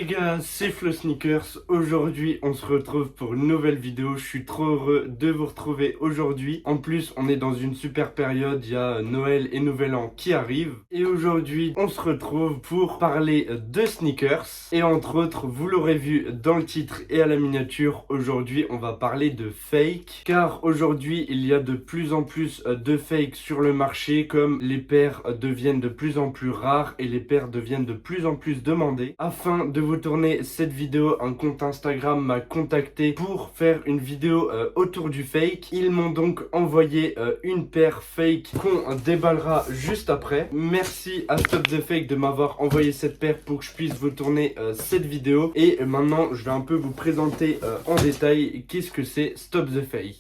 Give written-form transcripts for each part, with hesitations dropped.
les gars, c'est Flo Sneakers. Aujourd'hui, on se retrouve pour une nouvelle vidéo. Je suis trop heureux de vous retrouver aujourd'hui. En plus, on est dans une super période. Il y a Noël et Nouvel An qui arrivent. Et aujourd'hui, on se retrouve pour parler de sneakers. Et entre autres, vous l'aurez vu dans le titre et à la miniature, aujourd'hui, on va parler de fake. Car aujourd'hui, il y a de plus en plus de fake sur le marché, comme les paires deviennent de plus en plus rares et les paires deviennent de plus en plus demandées. Afin de vous tourner cette vidéo, un compte Instagram m'a contacté pour faire une vidéo autour du fake. Ils m'ont donc envoyé une paire fake qu'on déballera juste après. Merci à Stop the Fake de m'avoir envoyé cette paire pour que je puisse vous tourner cette vidéo. Et maintenant, je vais un peu vous présenter en détail qu'est-ce que c'est Stop the Fake.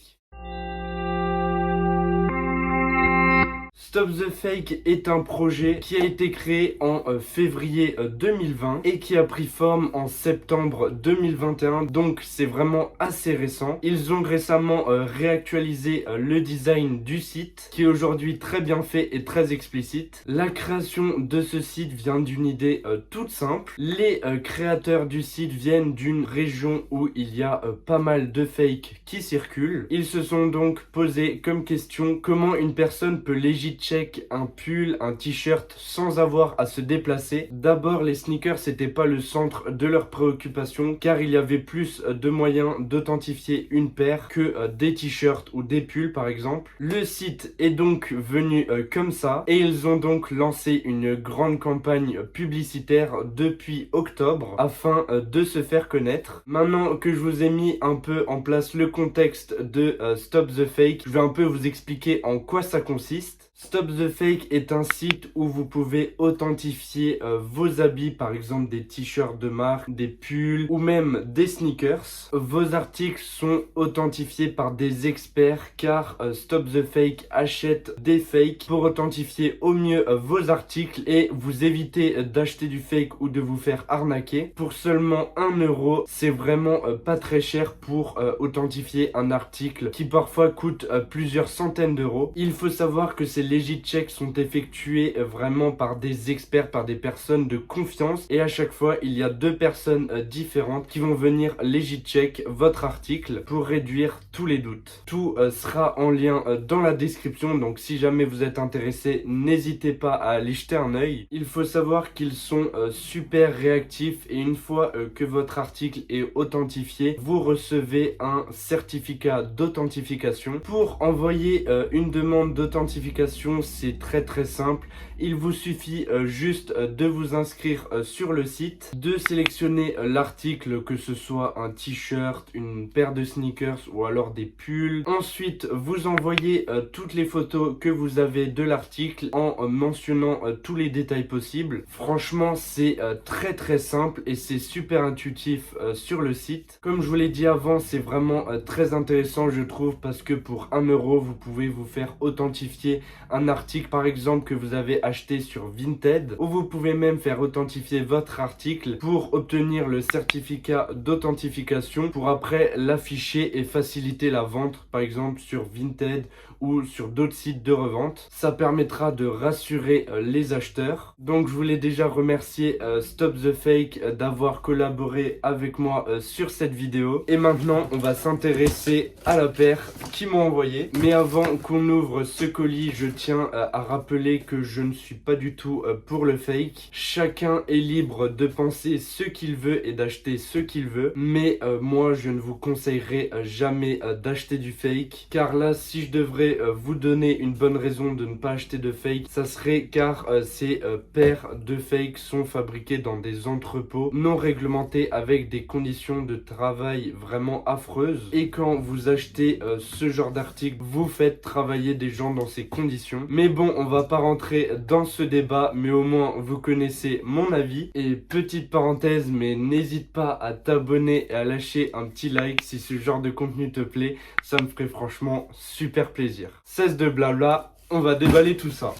Stop the Fake est un projet qui a été créé en février 2020 et qui a pris forme en septembre 2021, donc c'est vraiment assez récent. Ils ont récemment réactualisé le design du site qui est aujourd'hui très bien fait et très explicite. La création de ce site vient d'une idée toute simple. Les créateurs du site viennent d'une région où il y a pas mal de fakes qui circulent. Ils se sont donc posé comme question comment une personne peut légitimement check un pull, un t-shirt sans avoir à se déplacer. D'abord, les sneakers c'était pas le centre de leurs préoccupations car il y avait plus de moyens d'authentifier une paire que des t-shirts ou des pulls par exemple. Le site est donc venu comme ça et ils ont donc lancé une grande campagne publicitaire depuis octobre afin de se faire connaître. Maintenant que je vous ai mis un peu en place le contexte de Stop the Fake, je vais un peu vous expliquer en quoi ça consiste. Stop the Fake est un site où vous pouvez authentifier vos habits, par exemple des t-shirts de marque, des pulls ou même des sneakers. Vos articles sont authentifiés par des experts car Stop the Fake achète des fakes pour authentifier au mieux vos articles et vous éviter d'acheter du fake ou de vous faire arnaquer. Pour seulement 1 euro, c'est vraiment pas très cher pour authentifier un article qui parfois coûte plusieurs centaines d'euros. Il faut savoir que ces legit checks sont effectués vraiment par des experts, par des personnes de confiance et à chaque fois il y a 2 personnes différentes qui vont venir legit check votre article pour réduire tous les doutes. Tout sera en lien dans la description, donc si jamais vous êtes intéressé, n'hésitez pas à aller jeter un œil. Il faut savoir qu'ils sont super réactifs et une fois que votre article est authentifié, vous recevez un certificat d'authentification. Pour envoyer une demande d'authentification, c'est très simple. Il vous suffit juste de vous inscrire sur le site, de sélectionner l'article, que ce soit un t-shirt, une paire de sneakers ou alors des pulls. Ensuite, vous envoyez toutes les photos que vous avez de l'article en mentionnant tous les détails possibles. Franchement, c'est très simple et c'est super intuitif sur le site. Comme je vous l'ai dit avant, c'est vraiment très intéressant je trouve parce que pour 1 euro, vous pouvez vous faire authentifier un article par exemple que vous avez acheté sur Vinted ou vous pouvez même faire authentifier votre article pour obtenir le certificat d'authentification pour après l'afficher et faciliter la vente par exemple sur Vinted ou sur d'autres sites de revente. Ça permettra de rassurer les acheteurs. Donc je voulais déjà remercier Stop the Fake d'avoir collaboré avec moi sur cette vidéo. Et maintenant on va s'intéresser à la paire qu'ils m'ont envoyée. Mais avant qu'on ouvre ce colis, je tiens à rappeler que je ne suis pas du tout pour le fake. Chacun est libre de penser ce qu'il veut et d'acheter ce qu'il veut. Mais moi je ne vous conseillerais jamais d'acheter du fake. Car là si je devrais vous donner une bonne raison de ne pas acheter de fake, ça serait car ces paires de fake sont fabriquées dans des entrepôts non réglementés avec des conditions de travail vraiment affreuses. Et quand vous achetez ce genre d'article, vous faites travailler des gens dans ces conditions. Mais bon, on va pas rentrer dans ce débat, mais au moins vous connaissez mon avis. Et petite parenthèse, mais n'hésite pas à t'abonner et à lâcher un petit like si ce genre de contenu te plaît, ça me ferait franchement super plaisir. Cesse de blabla, on va déballer tout ça.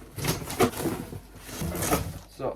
Ça,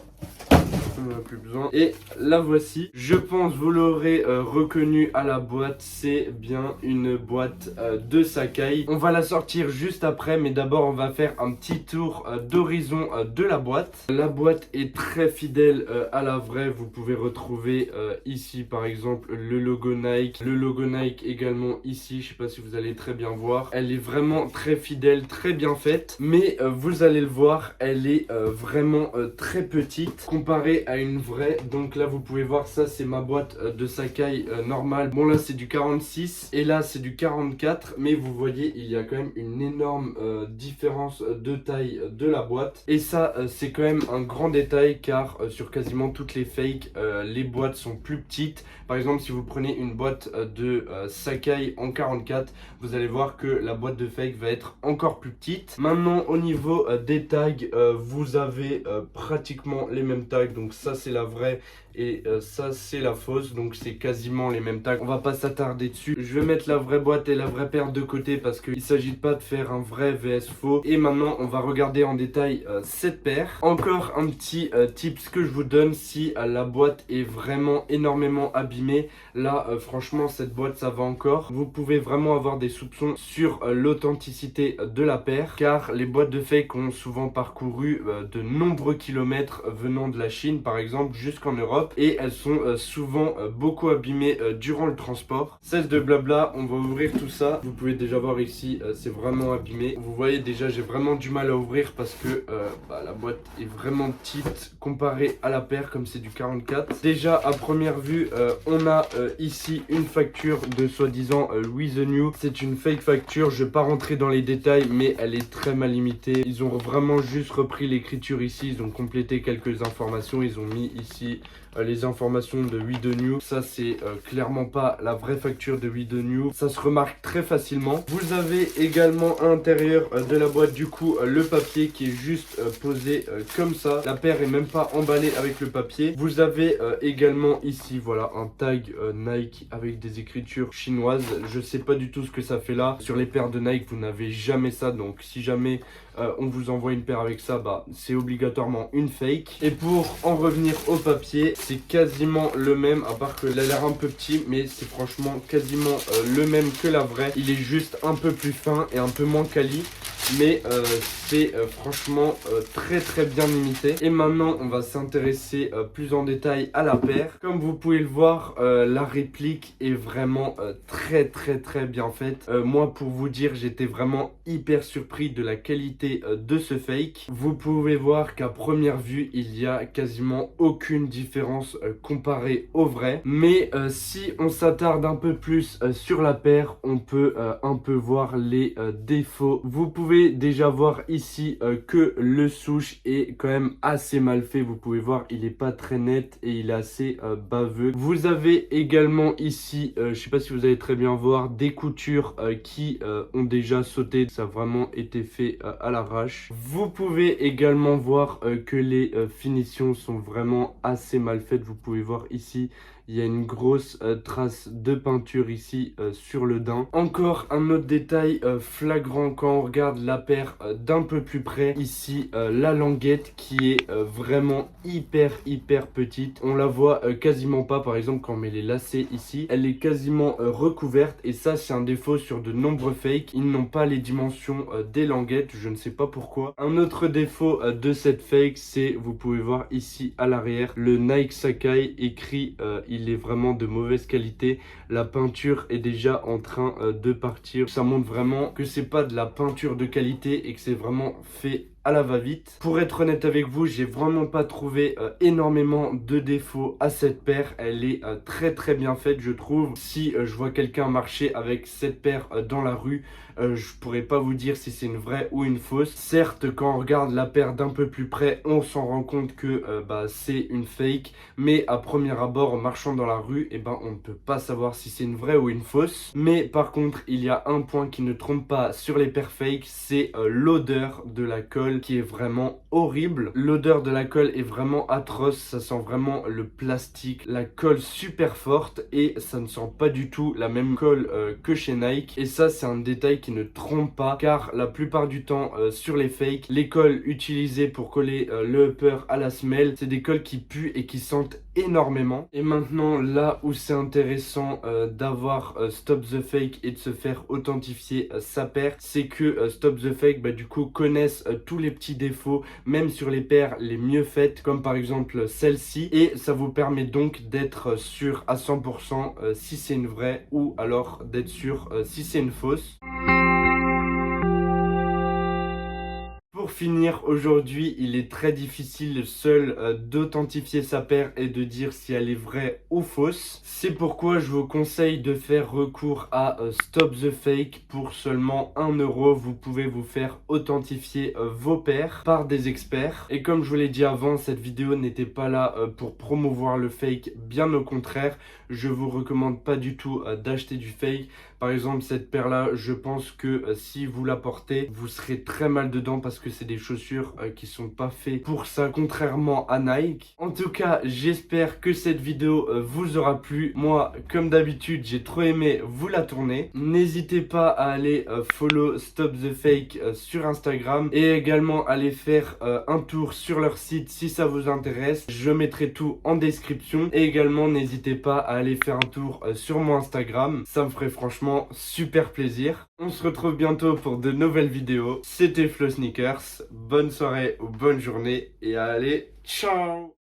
on on en a plus besoin. Et la voici. Je pense vous l'aurez reconnu à la boîte, c'est bien une boîte de Sacai. On va la sortir juste après, mais d'abord on va faire un petit tour d'horizon de la boîte. La boîte est très fidèle à la vraie. Vous pouvez retrouver ici par exemple le logo Nike également ici. Je sais pas si vous allez très bien voir. Elle est vraiment très fidèle, très bien faite, mais vous allez le voir, elle est vraiment très petite comparée à une vraie. Donc là vous pouvez voir, ça c'est ma boîte de Sacai normale. Bon là c'est du 46 et là c'est du 44, mais vous voyez il y a quand même une énorme différence de taille de la boîte, et ça c'est quand même un grand détail, car sur quasiment toutes les fakes les boîtes sont plus petites. Par exemple, si vous prenez une boîte de Sacai en 44, vous allez voir que la boîte de fake va être encore plus petite. Maintenant au niveau des tags, vous avez pratiquement les mêmes tags. Donc ça c'est la vraie et ça c'est la fausse, donc c'est quasiment les mêmes tags. On va pas s'attarder dessus. Je vais mettre la vraie boîte et la vraie paire de côté parce qu'il s'agit pas de faire un vrai vs faux. Et maintenant on va regarder en détail cette paire. Encore un petit tips que je vous donne: si la boîte est vraiment énormément abîmée, là franchement cette boîte ça va encore. Vous pouvez vraiment avoir des soupçons sur l'authenticité de la paire, car les boîtes de fake ont souvent parcouru de nombreux kilomètres venant de la Chine par exemple jusqu'en Europe, et elles sont souvent beaucoup abîmées durant le transport. Cesse de blabla, on va ouvrir tout ça. Vous pouvez déjà voir ici, c'est vraiment abîmé. Vous voyez déjà, j'ai vraiment du mal à ouvrir parce que la boîte est vraiment petite comparée à la paire, comme c'est du 44. Déjà à première vue, on a ici une facture de soi-disant Louis The New. C'est une fake facture, je vais pas rentrer dans les détails, mais elle est très mal limitée. Ils ont vraiment juste repris l'écriture ici, ils ont complété quelques informations, ils ont mis ici les informations de We The New. Ça c'est clairement pas la vraie facture de We The New, ça se remarque très facilement. Vous avez également à l'intérieur de la boîte du coup le papier qui est juste posé comme ça. La paire est même pas emballée avec le papier. Vous avez également ici voilà un tag Nike avec des écritures chinoises. Je sais pas du tout ce que ça fait là. Sur les paires de Nike vous n'avez jamais ça, donc si jamais on vous envoie une paire avec ça, c'est obligatoirement une fake. Et pour en revenir au papier, c'est quasiment le même, à part que il a l'air un peu petit, mais c'est franchement quasiment le même que la vraie. Il est juste un peu plus fin et un peu moins quali, mais c'est franchement très bien limité. Et maintenant on va s'intéresser plus en détail à la paire. Comme vous pouvez le voir, la réplique est vraiment très bien faite. Moi pour vous dire, j'étais vraiment hyper surpris de la qualité de ce fake. Vous pouvez voir qu'à première vue il y a quasiment aucune différence comparée au vrai, mais si on s'attarde un peu plus sur la paire, on peut un peu voir les défauts. Vous pouvez déjà voir ici que le souche est quand même assez mal fait. Vous pouvez voir, il est pas très net et il est assez baveux. Vous avez également ici, je sais pas si vous allez très bien voir, des coutures qui ont déjà sauté. Ça a vraiment été fait à l'arrache. Vous pouvez également voir que les finitions sont vraiment assez mal faites. Vous pouvez voir ici, il y a une grosse trace de peinture ici sur le daim. Encore un autre détail flagrant quand on regarde la paire d'un peu plus près. Ici, la languette qui est vraiment hyper petite. On la voit quasiment pas. Par exemple, quand on met les lacets ici, elle est quasiment recouverte. Et ça, c'est un défaut sur de nombreux fakes. Ils n'ont pas les dimensions des languettes. Je ne sais pas pourquoi. Un autre défaut de cette fake, c'est, vous pouvez voir ici à l'arrière, le Nike Sacai écrit il est vraiment de mauvaise qualité. La peinture est déjà en train de partir. Ça montre vraiment que c'est pas de la peinture de qualité et que c'est vraiment fait à la va-vite. Pour être honnête avec vous, j'ai vraiment pas trouvé énormément de défauts à cette paire. Elle est très bien faite, je trouve. Si je vois quelqu'un marcher avec cette paire dans la rue, je pourrais pas vous dire si c'est une vraie ou une fausse. Certes, quand on regarde la paire d'un peu plus près, on s'en rend compte que c'est une fake, mais à premier abord, en marchant dans la rue, on ne peut pas savoir si c'est une vraie ou une fausse. Mais par contre, il y a un point qui ne trompe pas sur les paires fake, c'est l'odeur de la colle. colle qui est vraiment horrible. L'odeur de la colle est vraiment atroce, ça sent vraiment le plastique, la colle super forte et ça ne sent pas du tout la même colle que chez Nike. Et ça c'est un détail qui ne trompe pas car la plupart du temps sur les fakes, les colles utilisées pour coller le upper à la semelle, c'est des colles qui puent et qui sentent énormément. Et maintenant là où c'est intéressant d'avoir Stop the Fake et de se faire authentifier sa paire, c'est que Stop the Fake du coup connaissent tous les petits défauts même sur les paires les mieux faites comme par exemple celle-ci, et ça vous permet donc d'être sûr à 100% si c'est une vraie ou alors d'être sûr si c'est une fausse. Pour finir, aujourd'hui, il est très difficile seul d'authentifier sa paire et de dire si elle est vraie ou fausse. C'est pourquoi je vous conseille de faire recours à Stop the Fake. Pour seulement 1 euro, vous pouvez vous faire authentifier vos paires par des experts. Et comme je vous l'ai dit avant, cette vidéo n'était pas là pour promouvoir le fake, bien au contraire. Je vous recommande pas du tout d'acheter du fake. Par exemple, cette paire-là, je pense que si vous la portez, vous serez très mal dedans parce que c'est des chaussures qui sont pas faites pour ça, contrairement à Nike. En tout cas, j'espère que cette vidéo vous aura plu. Moi, comme d'habitude, j'ai trop aimé vous la tourner. N'hésitez pas à aller follow Stop the Fake sur Instagram et également aller faire un tour sur leur site si ça vous intéresse. Je mettrai tout en description et également n'hésitez pas à aller faire un tour sur mon Instagram. Ça me ferait franchement super plaisir. On se retrouve bientôt pour de nouvelles vidéos. C'était Flow Sneakers. Bonne soirée ou bonne journée et allez, ciao!